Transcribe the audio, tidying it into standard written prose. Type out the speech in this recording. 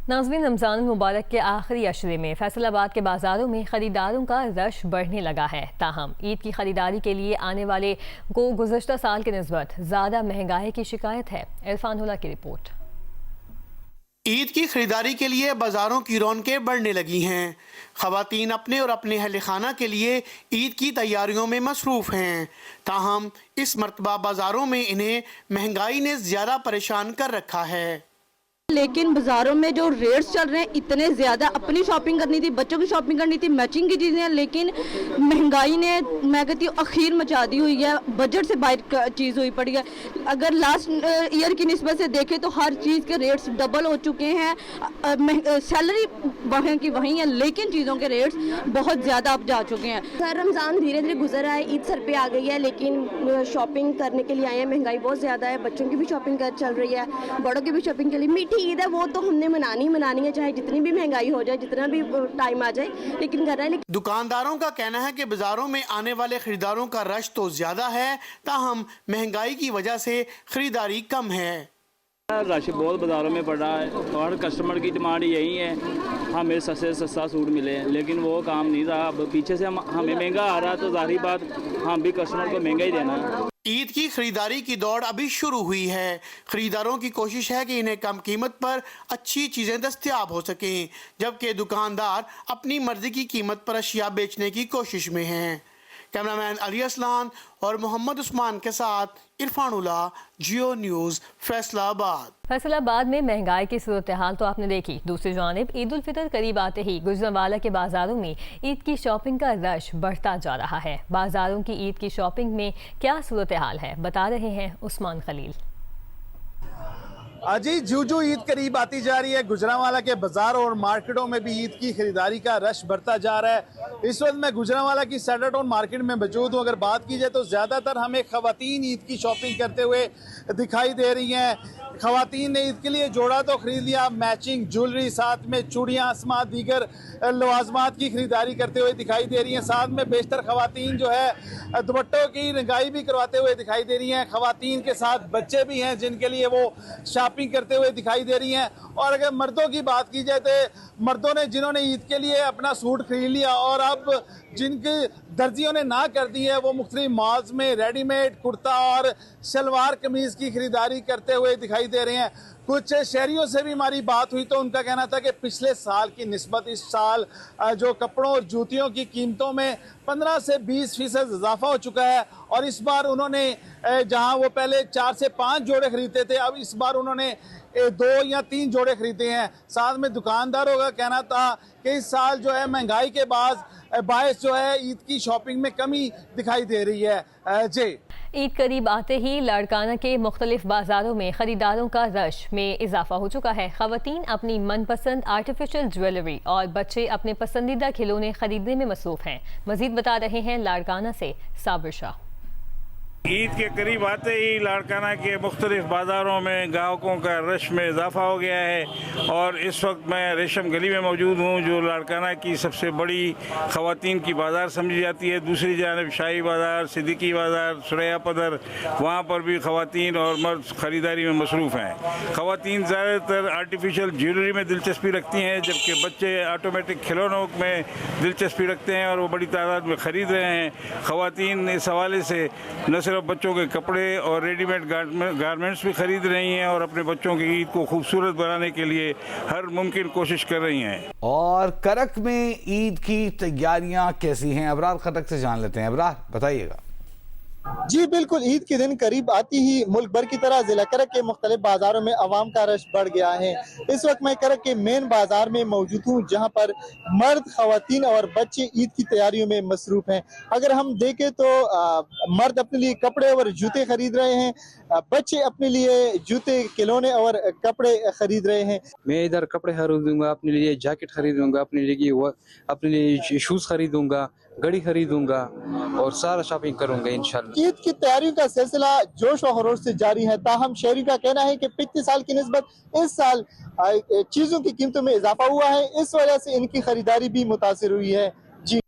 नाज़रीन, रमज़ान मुबारक के आखिरी अशरे में फैसलाबाद के बाज़ारों में ख़रीदारों का रश बढ़ने लगा है। ताहम ईद की ख़रीदारी के लिए आने वाले को गुज़श्ता साल की निस्बत ज़्यादा महंगाई की शिकायत है। इरफान हुला की रिपोर्ट। ईद की खरीदारी के लिए बाजारों की रौनकें बढ़ने लगी हैं। ख़वातीन अपने और अपने अहल खाना के लिए ईद की तैयारियों में मसरूफ़ हैं। ताहम इस मरतबा बाजारों में इन्हें महंगाई ने ज़्यादा परेशान कर रखा है। लेकिन बाज़ारों में जो रेट्स चल रहे हैं इतने ज़्यादा, अपनी शॉपिंग करनी थी, बच्चों की शॉपिंग करनी थी, मैचिंग की चीज़ें, लेकिन महंगाई ने, मैं कहती हूँ, अखीर मचा दी हुई है। बजट से बाहर चीज़ हुई पड़ी है। अगर लास्ट ईयर की निस्बत से देखें तो हर चीज़ के रेट्स डबल हो चुके हैं। सैलरी वहीं की वहीं है, लेकिन चीज़ों के रेट्स बहुत ज़्यादा अब जा चुके हैं। सर, रमज़ान धीरे धीरे गुजर रहा है, ईद सर पे आ गई है, लेकिन शॉपिंग करने के लिए आए हैं। महंगाई बहुत ज़्यादा है, बच्चों की भी शॉपिंग चल रही है, बड़ों की भी शॉपिंग के लिए। मीठी ईद है, वो तो हमने मनानी है, चाहे जितनी भी महंगाई हो जाए, जितना भी टाइम आ जाए, लेकिन कर रहा है। दुकानदारों का कहना है कि बाजारों में आने वाले खरीदारों का रश तो ज्यादा है, ताहम महंगाई की वजह से खरीदारी कम है। रश बहुत बाज़ारों में पड़ा है और कस्टमर की डिमांड यही है हमें सस्ते से सस्ता सूट मिले, लेकिन वो काम नहीं रहा। अब पीछे से हमें महंगा आ रहा, तो जाहिर बात हम भी कस्टमर को महंगा ही देना है। ईद की खरीदारी की दौड़ अभी शुरू हुई है। खरीदारों की कोशिश है कि इन्हें कम कीमत पर अच्छी चीज़ें दस्तयाब हो सकें, जबकि दुकानदार अपनी मर्जी की कीमत पर अशिया बेचने की कोशिश में हैं। कैमरामैन अली असलान और मोहम्मद उस्मान के साथ इरफान उल्ला, जियो न्यूज़, फैसलाबाद। फैसलाबाद में महंगाई की सूरत हाल तो आपने देखी। दूसरी जानिब ईद उल फितर करीब आते ही गुजरांवाला के बाजारों में ईद की शॉपिंग का रश बढ़ता जा रहा है। बाजारों की ईद की शॉपिंग में क्या सूरत हाल है, बता रहे हैं उस्मान खलील। जी, जूजू ईद करीब आती जा रही है, गुजरांवाला के बाजारों और मार्केटों में भी ईद की खरीदारी का रश बढ़ता जा रहा है। इस वक्त मैं गुजरांवाला की सैटरडे टाउन मार्केट में मौजूद हूँ। अगर बात की जाए तो ज़्यादातर हमें ख़वातीन ईद की शॉपिंग करते हुए दिखाई दे रही हैं। ख़वातीन ने ईद के लिए जोड़ा तो ख़रीद लिया, मैचिंग ज्वेलरी, साथ में चूड़ियाँ, आसमात, दीगर लवाजमात की खरीदारी करते हुए दिखाई दे रही हैं। साथ में बेशतर ख़वातीन जो है दुपट्टों की रंगाई भी करवाते हुए दिखाई दे रही हैं। ख़वातीन के साथ बच्चे भी हैं जिनके लिए वो शॉपिंग करते हुए दिखाई दे रही हैं। और अगर मर्दों की बात की जाए तो मर्दों ने, जिन्होंने ईद के लिए अपना सूट खरीद लिया और अब जिनकी दर्जियों ने ना कर दी है, वो मुख्तलिफ मॉल्स में रेडीमेड कुर्ता और शलवार कमीज़ की खरीदारी करते हुए दिखाई दे रहे हैं। कुछ शहरियों से भी हमारी बात हुई तो उनका कहना था कि पिछले साल की निस्बत इस साल जो कपड़ों और जूतियों की कीमतों में 15 से 20% इजाफा हो चुका है। और इस बार उन्होंने, जहां वो पहले 4 से 5 जोड़े खरीदते थे, अब इस बार उन्होंने 2 या 3 जोड़े खरीदे हैं। साथ में दुकानदारों का कहना था कि इस साल जो है महंगाई के बाद बायस जो है ईद की शॉपिंग में कमी दिखाई दे रही है। जी, ईद करीब आते ही लाड़काना के मुख्तलिफ बाजारों में खरीदारों का रश में इजाफा हो चुका है। खवातीन अपनी मनपसंद आर्टिफिशियल ज्वेलरी और बच्चे अपने पसंदीदा खिलौने खरीदने में मसरूफ हैं। मजीद बता रहे हैं लाड़काना से साबिर शाह। ईद के करीब आते ही लाड़काना के मुख्तलिफ बाज़ारों में ग्राहकों का रश में इजाफा हो गया है और इस वक्त मैं रेशम गली में मौजूद हूँ, जो लाड़काना की सबसे बड़ी ख़वातीन की बाज़ार समझी जाती है। दूसरी जानब शाही बाज़ार, सिद्दीकी बाज़ार, सुरैया पदर, वहाँ पर भी ख़वातीन और मर्द ख़रीदारी में मसरूफ़ हैं। ख़वातीन ज़्यादातर आर्टिफिशियल ज्वेलरी में दिलचस्पी रखती हैं, जबकि बच्चे ऑटोमेटिक खिलौनों में दिलचस्पी रखते हैं और वो बड़ी तादाद में ख़रीद रहे हैं। ख़वातीन इस हवाले से न सिर्फ बच्चों के कपड़े और रेडीमेड गारमेंट्स भी खरीद रही हैं और अपने बच्चों की ईद को खूबसूरत बनाने के लिए हर मुमकिन कोशिश कर रही हैं। और करक में ईद की तैयारियां कैसी हैं, अबरार खटक से जान लेते हैं। अबरार, बताइएगा। जी बिल्कुल, ईद के दिन करीब आती ही मुल्क भर की तरह जिला करक के मुख्तलिफ बाजारों में अवाम का रश बढ़ गया है। इस वक्त मैं करक के मेन बाजार में मौजूद हूँ, जहाँ पर मर्द, खवातीन और बच्चे ईद की तैयारियों में मसरूफ हैं। अगर हम देखें तो मर्द अपने लिए कपड़े और जूते खरीद रहे हैं, बच्चे अपने लिए जूते, खिलौने और कपड़े खरीद रहे हैं। मैं इधर कपड़े खरीदूंगा, अपने लिए जैकेट खरीदूंगा, अपने लिए शूज खरीदूंगा, घड़ी खरीदूंगा और सारा शॉपिंग करूंगा इंशाल्लाह। ईद की तैयारियों का सिलसिला जोश व खरोश से जारी है। ताहम शहरी का कहना है कि पिछले साल की निस्बत इस साल चीजों की कीमतों में इजाफा हुआ है, इस वजह से इनकी खरीदारी भी मुतासिर हुई है। जी।